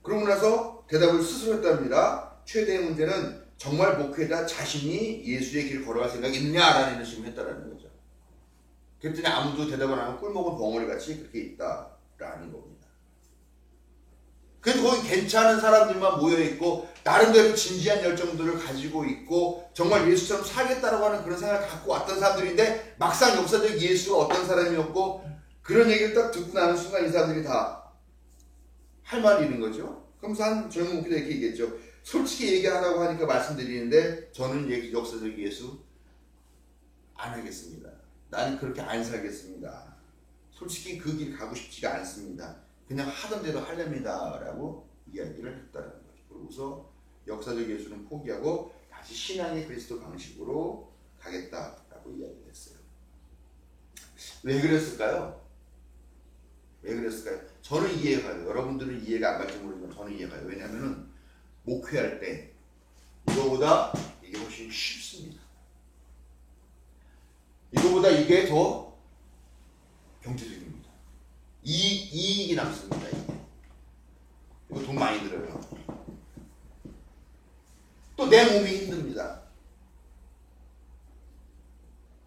그러고 나서 대답을 스스로 했답니다. 최대의 문제는 정말 목회자 자신이 예수의 길을 걸어갈 생각이 있느냐라는 식으로 했다라는 거죠. 그랬더니 아무도 대답을 안 하고 꿀먹은 벙어리같이 그렇게 있다라는 겁니다. 그래도 거기 괜찮은 사람들만 모여있고 나름대로 진지한 열정들을 가지고 있고 정말 예수처럼 살겠다라고 하는 그런 생각을 갖고 왔던 사람들인데 막상 역사적 예수가 어떤 사람이었고 그런 얘기를 딱 듣고 나는 순간 이 사람들이 다 할 말이 있는 거죠. 그러면서 한 젊은 목회자 이렇게 얘기했죠. 솔직히 얘기하라고 하니까 말씀드리는데 저는 역사적 예수 안 하겠습니다. 나는 그렇게 안 살겠습니다. 솔직히 그 길 가고 싶지가 않습니다. 그냥 하던 대로 하렵니다 라고 이야기를 했다는 거죠. 그러고서 역사적 예수는 포기하고 다시 신앙의 그리스도 방식으로 가겠다라고 이야기를 했어요. 왜 그랬을까요? 왜 그랬을까요? 저는 이해가 가요. 여러분들은 이해가 안 갈지 모르지만 저는 이해가 가요. 왜냐하면 목회할 때 이거보다 이게 훨씬 쉽습니다. 이거보다 이게 더 경제적입니다. 이익이 남습니다. 이거 돈 많이 들어요. 또 내 몸이 힘듭니다.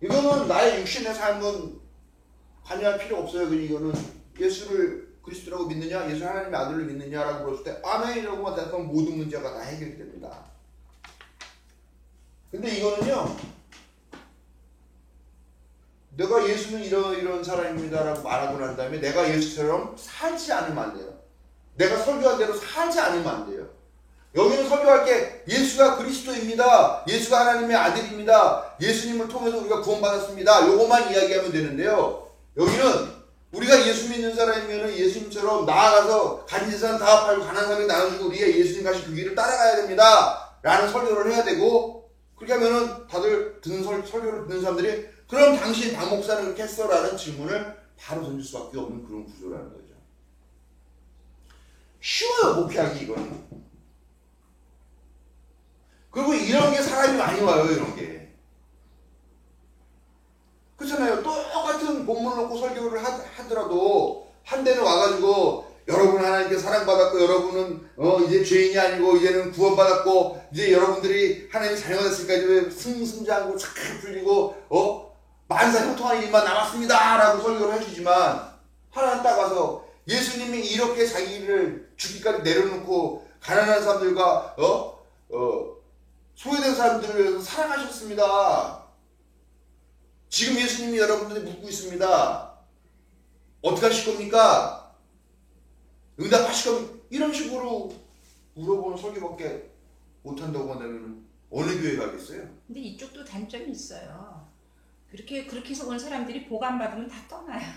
이거는 나의 육신의 삶은 관여할 필요 없어요. 이거는 예수를 그리스도라고 믿느냐, 예수 하나님의 아들을 믿느냐라고 물었을 때 아멘이라고만 대답하면 모든 문제가 다 해결이 됩니다. 근데 이거는요, 내가 예수는 이런 사람입니다라고 말하고 난 다음에 내가 예수처럼 살지 않으면 안 돼요. 내가 설교한 대로 살지 않으면 안 돼요. 여기는 설교할 게 예수가 그리스도입니다. 예수가 하나님의 아들입니다. 예수님을 통해서 우리가 구원받았습니다. 요것만 이야기하면 되는데요. 여기는 우리가 예수 믿는 사람이면 예수님처럼 나아가서 가진 재산 다 팔고 가난한 사람에게 나눠주고 우리가 예수님 가신 그 길을 따라가야 됩니다. 라는 설교를 해야 되고 그렇게 하면은 다들 설교를 듣는 사람들이 그럼 당신 박 목사는 그렇게 했어? 라는 질문을 바로 던질 수밖에 없는 그런 구조라는 거죠. 쉬워요, 목회하기 이거는. 그리고 이런 게 사람이 많이 와요, 이런 게. 그렇잖아요. 똑같은 본문을 놓고 설교를 하더라도 한 대는 와가지고 여러분 하나님께 사랑받았고 여러분은 이제 죄인이 아니고 이제는 구원받았고 이제 여러분들이 하나님 자녀가 됐으니까 이제 승승장구 착 풀리고 만사 형통하는 일만 남았습니다 라고 설교를 해주지만 하나는 딱 와서 예수님이 이렇게 자기를 죽기까지 내려놓고 가난한 사람들과 소외된 사람들을 위해서 사랑하셨습니다. 지금 예수님이 여러분들이 묻고 있습니다. 어떻게 하실 겁니까? 응답하실 겁니까? 이런 식으로 물어보는 설교밖에 못한다고 한다면 어느 교회 가겠어요? 근데 이쪽도 단점이 있어요. 그렇게 해서 온 사람들이 복 안 받으면 다 떠나요.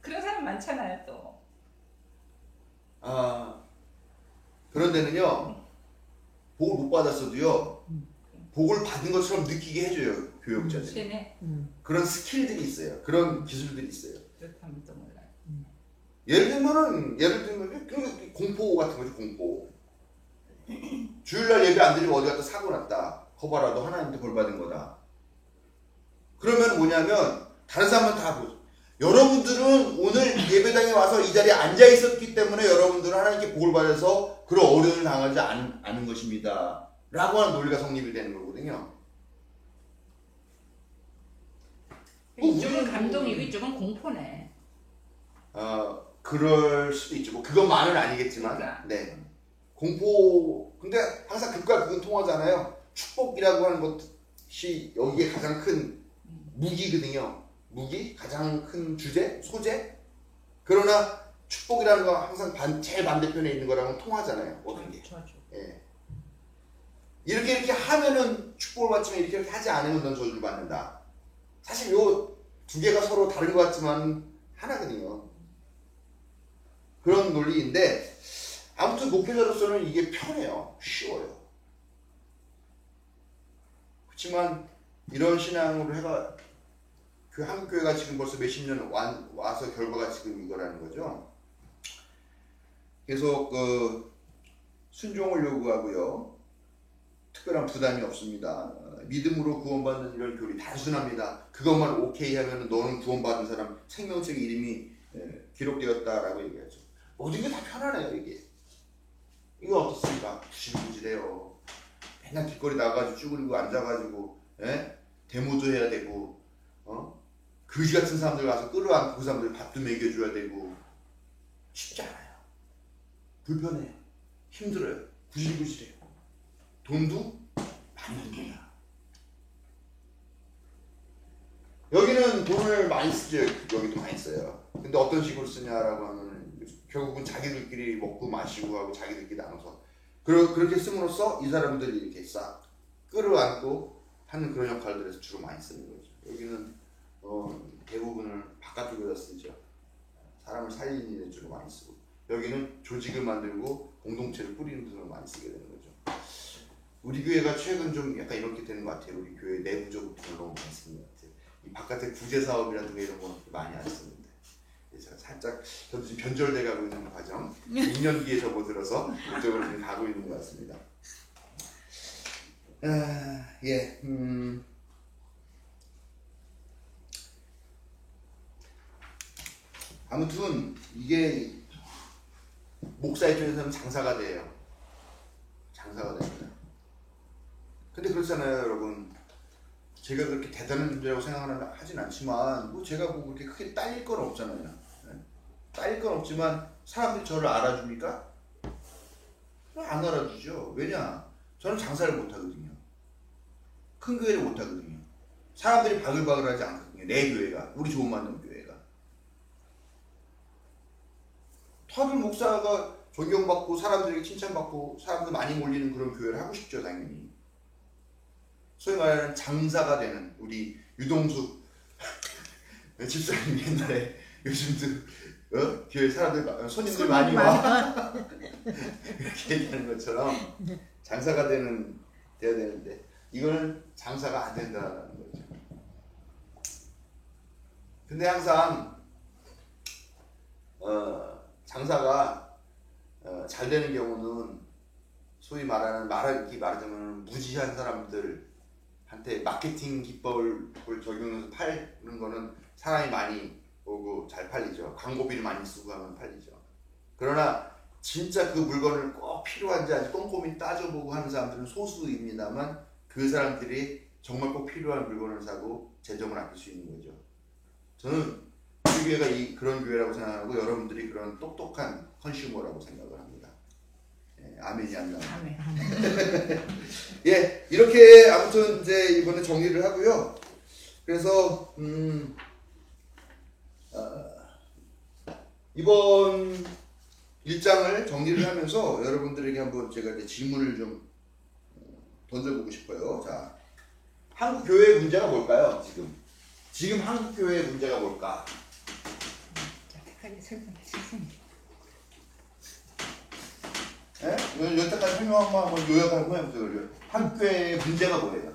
그런 사람 많잖아요, 또. 그런 데는요, 복을 못 받았어도요, 복을 받은 것처럼 느끼게 해줘요, 교육자들이. 네네. 그런 스킬들이 있어요. 그런 기술들이 있어요. 그렇다면 또 몰라요. 예를 들면 공포 같은 거죠, 공포. 주일날 예배 안 드리면 어디 갔다 사고 났다. 거봐라도 하나님한테 벌 받은 거다. 그러면 뭐냐면 다른 사람은 다 보죠. 여러분들은 오늘 예배당에 와서 이 자리에 앉아 있었기 때문에 여러분들은 하나님께 복을 받아서 그런 어려움을 당하지 않은 것입니다. 라고 하는 논리가 성립이 되는 거거든요. 이쪽은 감동이고 이쪽은 공포네. 그럴 수도 있죠. 뭐 그것만은 아니겠지만. 그러니까. 네. 공포, 근데 항상 극과 극은 통하잖아요. 축복이라고 하는 것이 여기에 가장 큰 무기거든요. 무기? 가장 큰 주제? 소재? 그러나 축복이라는 건 항상 제일 반대편에 있는 거랑은 통하잖아요. 모든 게. 예. 이렇게 하면은 축복을 받지만 이렇게 하지 않으면 넌 저주를 받는다. 사실 요 두 개가 서로 다른 것 같지만 하나거든요. 그런 논리인데 아무튼 목회자로서는 이게 편해요. 쉬워요. 그렇지만 이런 신앙으로 해가 그 한국교회가 지금 벌써 몇십 년 와서 결과가 지금 이거라는 거죠. 계속 순종을 요구하고요. 특별한 부담이 없습니다. 믿음으로 구원받는 이런 교리 단순합니다. 그것만 오케이 하면 너는 구원받은 사람 생명책의 이름이 기록되었다라고 얘기하죠. 모든 게 다 편하네요. 이거 어떻습니까? 구질구질해요. 맨날 길거리 나가가지고 쭈그리고 앉아가지고 데모도 해야 되고 거지 같은 사람들 가서 끌어안고 그 사람들 밥도 먹여줘야 되고 쉽지 않아요. 불편해요. 힘들어요. 구질구질해요. 돈도 많이 듭니다. 여기는 돈을 많이 쓰죠. 여기도 많이 써요. 근데 어떤 식으로 쓰냐라고 하면 결국은 자기들끼리 먹고 마시고 하고 자기들끼리 나눠서 그렇게 씀으로써 이 사람들이 이렇게 싹 끌어안고 하는 그런 역할들에서 주로 많이 쓰는 거죠. 여기는 대부분을 바깥쪽에다 쓰죠. 사람을 살리는 일에 주로 많이 쓰고 여기는 조직을 만들고 공동체를 꾸리는 등을 많이 쓰게 되는 거죠. 우리 교회가 최근 좀 약간 이렇게 되는 것 같아요. 우리 교회 내부적으로 돈을 너무 많이 쓰는 것 같아요. 이 바깥에 구제 사업이라든가 이런 거는 많이 안 쓰는데 제가 살짝 저도 지금 변절돼 가고 있는 과정 6년 뒤에 접어들어서 이쪽으로 지금 가고 있는 것 같습니다. 아무튼 이게 목사 입장에서는 장사가 돼요. 장사가 됩니다. 근데 그렇잖아요, 여러분. 제가 그렇게 대단한 존재라고 생각하진 않지만 뭐 제가 뭐 그렇게 크게 딸릴 건 없잖아요. 딸릴 건 없지만 사람들이 저를 알아줍니까? 안 알아주죠. 왜냐? 저는 장사를 못하거든요. 큰 교회를 못하거든요. 사람들이 바글바글하지 않거든요. 내 교회가, 우리 좋은 만남 교회가. 다들 목사가 존경받고 사람들에게 칭찬받고 사람들 많이 몰리는 그런 교회를 하고 싶죠, 당연히. 소위 말하는 장사가 되는 우리 유동숙 집사님 옛날에 요즘도 교회 사람들 손님들 많이 와 이렇게 얘기하는 것처럼 장사가 돼야 되는데 이거는 장사가 안 된다는 거죠. 근데 항상 장사가 잘 되는 경우는 소위 말하자면 무지한 사람들한테 마케팅 기법을 적용해서 팔는 거는 사람이 많이 오고 잘 팔리죠. 광고비를 많이 쓰고 하면 팔리죠. 그러나 진짜 그 물건을 꼭 필요한지 아직 꼼꼼히 따져보고 하는 사람들은 소수입니다만 그 사람들이 정말 꼭 필요한 물건을 사고 재정을 아낄 수 있는 거죠. 저는 우리 교회가 그런 교회라고 생각하고 여러분들이 그런 똑똑한 컨슈머라고 생각을 합니다. 아멘이 안 나와요. 아멘. 예, 이렇게 아무튼 이제 이번에 정리를 하고요. 그래서 이번 일장을 정리를 하면서 여러분들에게 한번 제가 이제 질문을 좀 던져보고 싶어요. 자, 한국 교회의 문제가 뭘까요? 지금 한국 교회의 문제가 뭘까? 여태까지 설명해 주셨습니다. 예? 여태까지 설명 한번 요약을 한번 해보세요. 한국 교회의 문제가 뭐예요?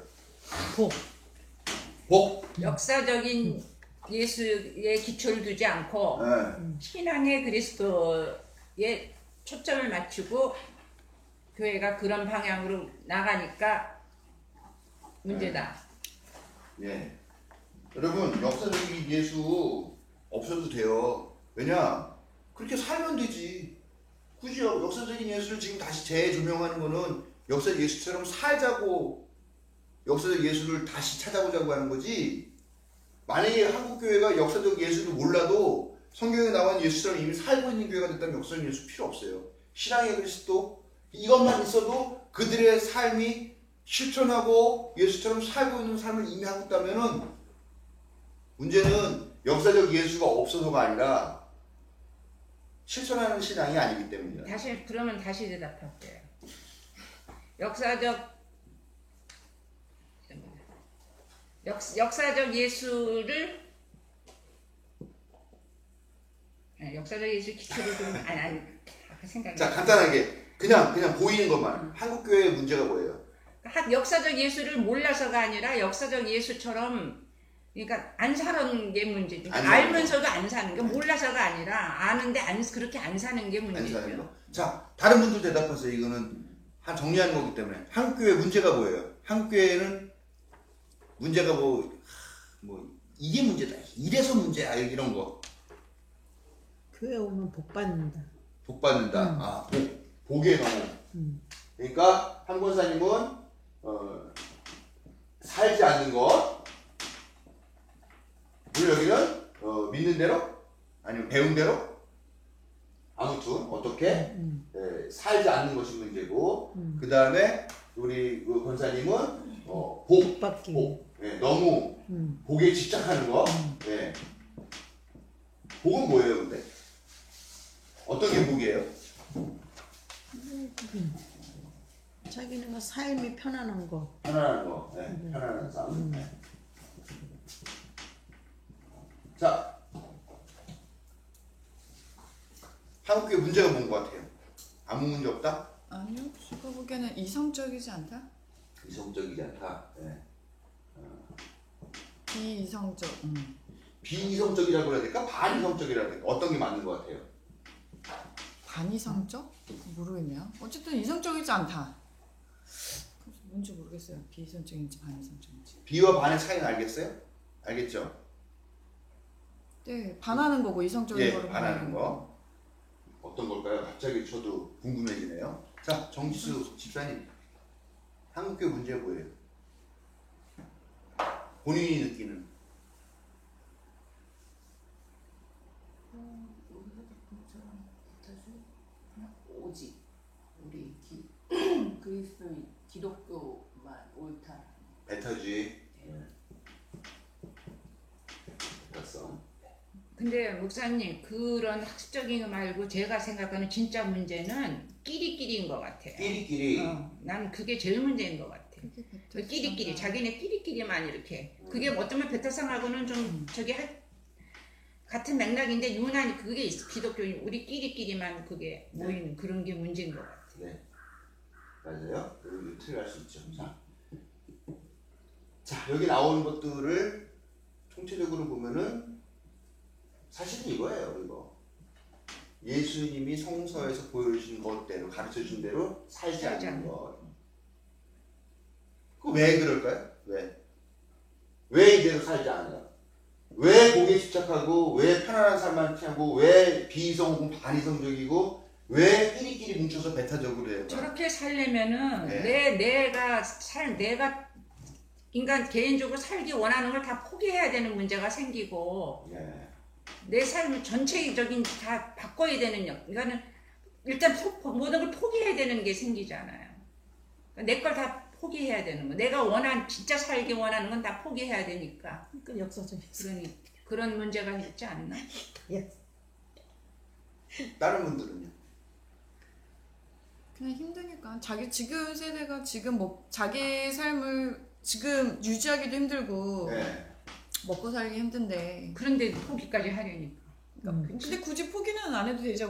복. 역사적인 예수에 기초를 두지 않고 신앙의 그리스도에 초점을 맞추고 교회가 그런 방향으로 나가니까 문제다. 예. 여러분, 역사적인 예수 없어도 돼요. 왜냐? 그렇게 살면 되지. 굳이 역사적인 예수를 지금 다시 재조명하는 거는 역사적 예수처럼 살자고 역사적 예수를 다시 찾아보자고 하는 거지. 만약에 한국교회가 역사적 예수를 몰라도 성경에 나온 예수처럼 이미 살고 있는 교회가 됐다면 역사적 예수 필요 없어요. 신앙의 그리스도 이것만 있어도 그들의 삶이 실천하고 예수처럼 살고 있는 삶을 이미 하고 있다면은 문제는 역사적 예수가 없어서가 아니라 실천하는 신앙이 아니기 때문이에요. 그러면 다시 대답할게요. 역사적 예수를 역사적 예수 기초를 좀 생각이. 자, 간단하게 그냥 보이는 것만. 한국교회의 문제가 뭐예요? 역사적 예수를 몰라서가 아니라 역사적 예수처럼 그러니까 안 사는 게 문제죠. 알면서도 안 사는 게 몰라서가 아니라 아는데 그렇게 안 사는 게 문제죠. 안 사는 거. 자, 다른 분들 대답하세요. 이거는 정리하는 거기 때문에. 한국교회 문제가 뭐예요? 한국교회는 문제가 뭐 이게 문제다. 이래서 문제야. 이런 거. 교회 오면 복 받는다. 복 받는다. 복의 너무. 그러니까 한 권사님은 살지 않는 것. 그리고 여기는 믿는 대로 아니면 배운 대로 아무튼 어떻게 살지 않는 것이 문제고 그 다음에 우리 권사님은 복 받기. 너무 복에 집착하는 거. 복은 뭐예요, 근데? 어떤 게 복이에요? 자기네가 삶이 편안한 거. 편안한 거. 편안한 삶. 자, 한국교회 문제가 뭔 것 같아요? 아무 문제 없다? 아니요, 제가 보기에는 이성적이지 않다? 이성적이지 않다. 비이성적. 비이성적이라고 해야 될까? 반이성적이라고 해야 될까? 어떤 게 맞는 것 같아요? 반이성적? 모르겠네요. 어쨌든 이성적이지 않다. 뭔지 모르겠어요. 비이성적인지 반이성적인지. 비와 반의 차이는 알겠어요? 알겠죠? 네, 반하는 거고 이성적인 거로 반하는 거. 어떤 걸까요? 갑자기 저도 궁금해지네요. 자, 정지수 집사님. 한국교회 문제 뭐예요? 본인이 느끼는. 오직 우리 그리스도인 기독교만 옳다. 배타주의. 배타성. 근데 목사님 그런 학습적인 거 말고 제가 생각하는 진짜 문제는 끼리끼리인 것 같아요. 끼리끼리. 나는 그게 제일 문제인 것 같아요. 끼리끼리 자기네 끼리끼리만 이렇게 그게 어쩌면 베타상하고는 좀 같은 맥락인데 유난히 그게 기독교인 우리 끼리끼리만 그게 모이는 그런 게 문제인 것 같아요. 네, 맞아요. 그리고 틀릴 수 있죠. 자, 여기 나오는 것들을 총체적으로 보면은 사실은 이거예요. 이거 예수님이 성서에서 보여주신 것대로 가르쳐준 대로 살지 않는 것. 그 왜 그럴까요? 왜 이대로 살지 않아요? 왜 복에 집착하고 왜 편안한 삶만 취하고 왜 비이성 반이성적이고 왜 끼리끼리 뭉쳐서 배타적으로 해요? 저렇게 살려면은 내가 인간 개인적으로 살기 원하는 걸 다 포기해야 되는 문제가 생기고 내 삶을 전체적인 다 바꿔야 되는 이거는 일단 모든 걸 포기해야 되는 게 생기잖아요. 내 걸 다 포기해야 되는 거. 내가 진짜 살기 원하는 건 다 포기해야 되니까. 그러니까 역사적인 그런 문제가 있지 않나? 다른 분들은요? 그냥 힘드니까 지금 세대가 지금 뭐 자기 삶을 지금 유지하기도 힘들고 네. 먹고 살기 힘든데 그런데 포기까지 하려니까. 근데 굳이 포기는 안 해도 되죠.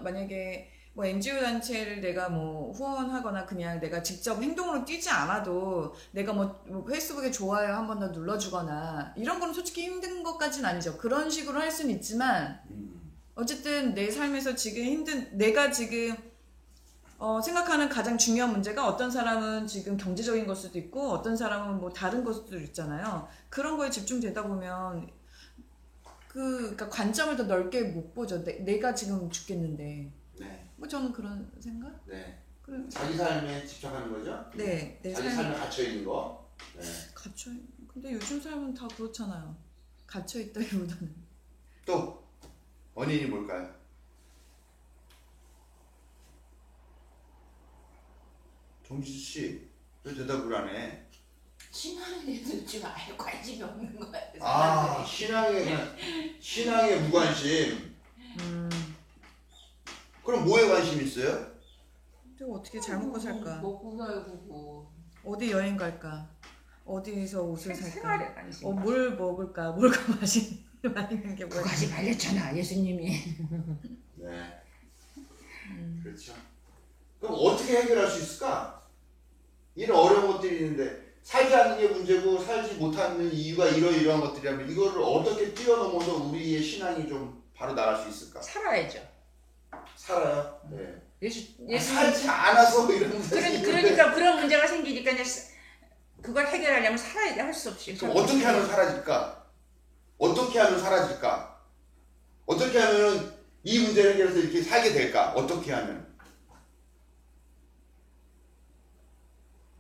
만약에 뭐 NGO 단체를 내가 뭐 후원하거나 그냥 내가 직접 행동으로 뛰지 않아도 내가 뭐 페이스북에 좋아요 한 번 더 눌러주거나 이런 거는 솔직히 힘든 것까지는 아니죠. 그런 식으로 할 수는 있지만 어쨌든 내 삶에서 지금 내가 지금 생각하는 가장 중요한 문제가 어떤 사람은 지금 경제적인 걸 수도 있고 어떤 사람은 뭐 다른 걸 수도 있잖아요. 그런 거에 집중되다 보면 그러니까 관점을 더 넓게 못 보죠. 내가 지금 죽겠는데. 네. 뭐 저는 그런 생각? 네. 그래. 자기 삶에 집착하는 거죠? 네, 내 자기 삶에 갇혀 있는 거. 네. 근데 요즘 삶은 다 그렇잖아요. 갇혀 있다기보다는. 또 원인이 뭘까요? 정지수 씨, 왜 대답을 안 해? 신앙에 대해서 지금 아예 관심이 없는 것 같아서. 아, 신앙에 무관심. 그럼 뭐에 관심 있어요? 또 어떻게 잘 먹고 살까? 먹고 살고 뭐. 어디 여행 갈까? 어디서 옷을 살까? 생활에 관심. 뭘 먹을까? 뭘까 맛있는 게 뭐야? 그거까지 말렸잖아 예수님이. 네. 그렇죠. 그럼 어떻게 해결할 수 있을까? 이런 어려운 것들이 있는데 살지 않는 게 문제고 살지 못하는 이유가 이러이러한 것들이라면 이거를 어떻게 뛰어넘어서 우리의 신앙이 좀 바로 나갈 수 있을까? 살아야죠. 살아요? 네. 예수 살지 않아서 이런 문제가 그러니까 그런 문제가 생기니까 이제 그걸 해결하려면 살아야 돼. 할 수 없이. 그럼 어떻게 하면 사라질까? 어떻게 하면 사라질까? 어떻게 하면 이 문제를 해결해서 이렇게 살게 될까? 어떻게 하면?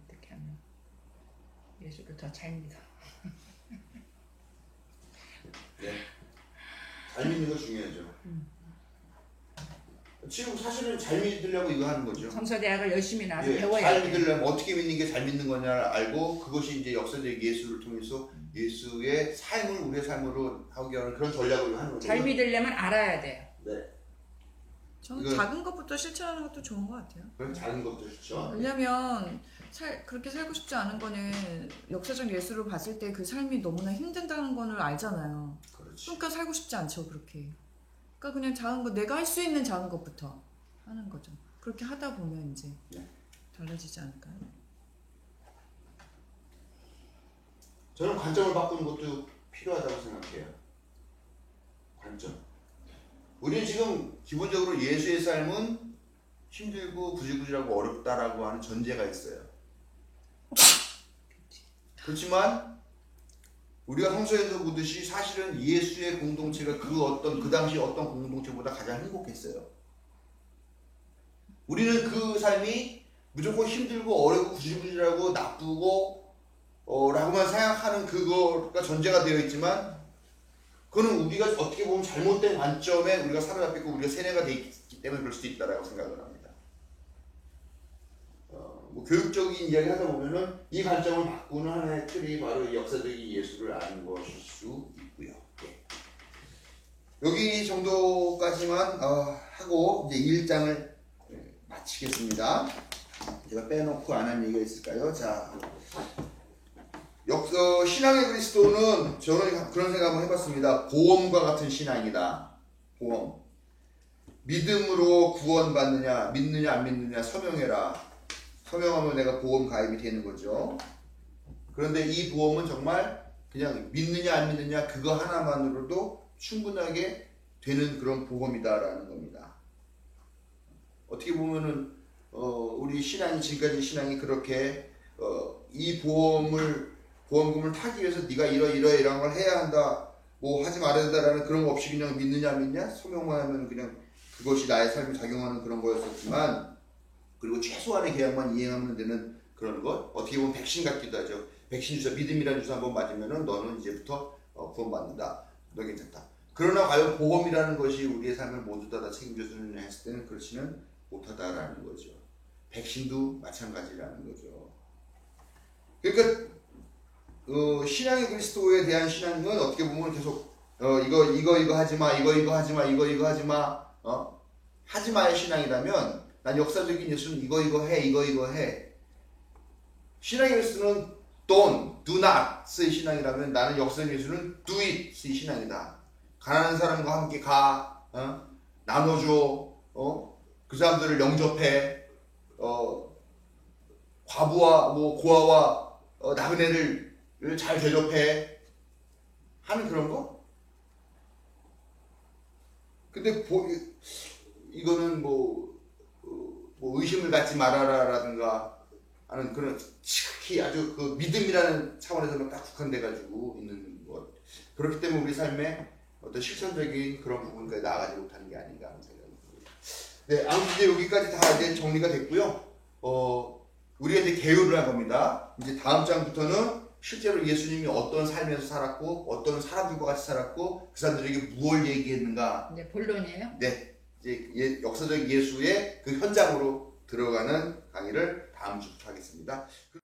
어떻게 하면 예수를 더 잘 믿어. 네. 잘 믿는 거 중요하죠. 지금 사실은 잘 믿으려고 이거 하는 거죠. 성서대학을 열심히 나와서 예, 배워야 잘 돼. 믿으려면 어떻게 믿는 게 잘 믿는 거냐를 알고 그것이 이제 역사적 예수를 통해서 예수의 삶을 우리의 삶으로 하기 위한 그런 전략을 하는 거죠. 잘 믿으려면 알아야 돼요. 네. 저는 이건- 작은 것부터 실천하는 것도 좋은 것 같아요. 그런 작은 것도 좋죠. 왜냐면 그렇게 살고 싶지 않은 거는 역사적 예수를 봤을 때 그 삶이 너무나 힘든다는 거를 알잖아요. 그렇지. 그러니까 살고 싶지 않죠, 그렇게. 그러니까 그냥 작은 거, 내가 할 수 있는 작은 것부터 하는 거죠. 그렇게 하다 보면 이제 네. 달라지지 않을까요? 저는 관점을 바꾸는 것도 필요하다고 생각해요. 관점. 우리는 지금 기본적으로 예수의 삶은 힘들고 구질구질하고 어렵다라고 하는 전제가 있어요. 그렇지만 우리가 성서에서 보듯이 사실은 예수의 공동체가 그 당시 어떤 공동체보다 가장 행복했어요. 우리는 그 삶이 무조건 힘들고 어렵고 구질구질하고 나쁘고 라고만 생각하는 그거가 전제가 되어 있지만 그거는 우리가 어떻게 보면 잘못된 관점에 우리가 사로잡히고 우리가 세뇌가 되어 있기 때문에 그럴 수도 있다고 생각을 합니다. 뭐 교육적인 이야기 하다 보면은 이 관점을 바꾸는 하나의 틀이 바로 이 역사적인 예수를 아는 것일 수 있고요. 예. 여기 정도까지만 하고 이제 1장을 마치겠습니다. 제가 빼놓고 안 한 얘기가 있을까요? 자, 신앙의 그리스도는 저는 그런 생각 한번 해봤습니다. 보험과 같은 신앙이다. 보험. 믿음으로 구원받느냐, 믿느냐 안 믿느냐 서명해라. 서명하면 내가 보험 가입이 되는 거죠. 그런데 이 보험은 정말 그냥 믿느냐 안 믿느냐 그거 하나만으로도 충분하게 되는 그런 보험이다라는 겁니다. 어떻게 보면은 우리 신앙이 지금까지 신앙이 그렇게 이 보험금을 타기 위해서 네가 이러이러한 걸 해야 한다, 뭐 하지 말아야 된다라는 그런 거 없이 그냥 믿느냐 안 믿냐 서명만 하면 그냥 그것이 나의 삶에 작용하는 그런 거였었지만, 그리고 최소한의 계약만 이행하면 되는 그런 것, 어떻게 보면 백신 같기도 하죠. 백신 주사, 믿음이라는 주사 한번 맞으면은 너는 이제부터 구원받는다, 너 괜찮다. 그러나 과연 보험이라는 것이 우리의 삶을 모두 다 책임져주느냐 했을 때는 그렇지는 못하다라는 거죠. 백신도 마찬가지라는 거죠. 그러니까 신앙의 그리스도에 대한 신앙은 어떻게 보면 계속 이거 하지 마, 이거 하지 마, 이거 하지 마, 하지 마의 신앙이라면 난 역사적인 예수는 이거 해, 이거 해. 신앙의 예수는 don't, do not의 신앙이라면 나는 역사적인 예수는 do it의 신앙이다. 가난한 사람과 함께 가, 나눠줘, 그 사람들을 영접해, 과부와 고아와 나그네를 잘 대접해 하는 그런 거? 근데 이거는 뭐 의심을 갖지 말아라라든가 하는 그런 지극히 아주 그 믿음이라는 차원에서만 딱 국한돼가지고 있는 것. 그렇기 때문에 우리 삶에 어떤 실천적인 그런 부분까지 나아가지 못하는 게 아닌가 하는 생각이 듭니다. 네, 아무튼 이제 여기까지 다 이제 정리가 됐고요. 우리가 이제 개요를 한 겁니다. 이제 다음 장부터는 실제로 예수님이 어떤 삶에서 살았고, 어떤 사람들과 같이 살았고, 그 사람들에게 무엇을 얘기했는가. 네, 본론이에요. 네, 이제 역사적 예수의 그 현장으로 들어가는 강의를 다음 주부터 하겠습니다.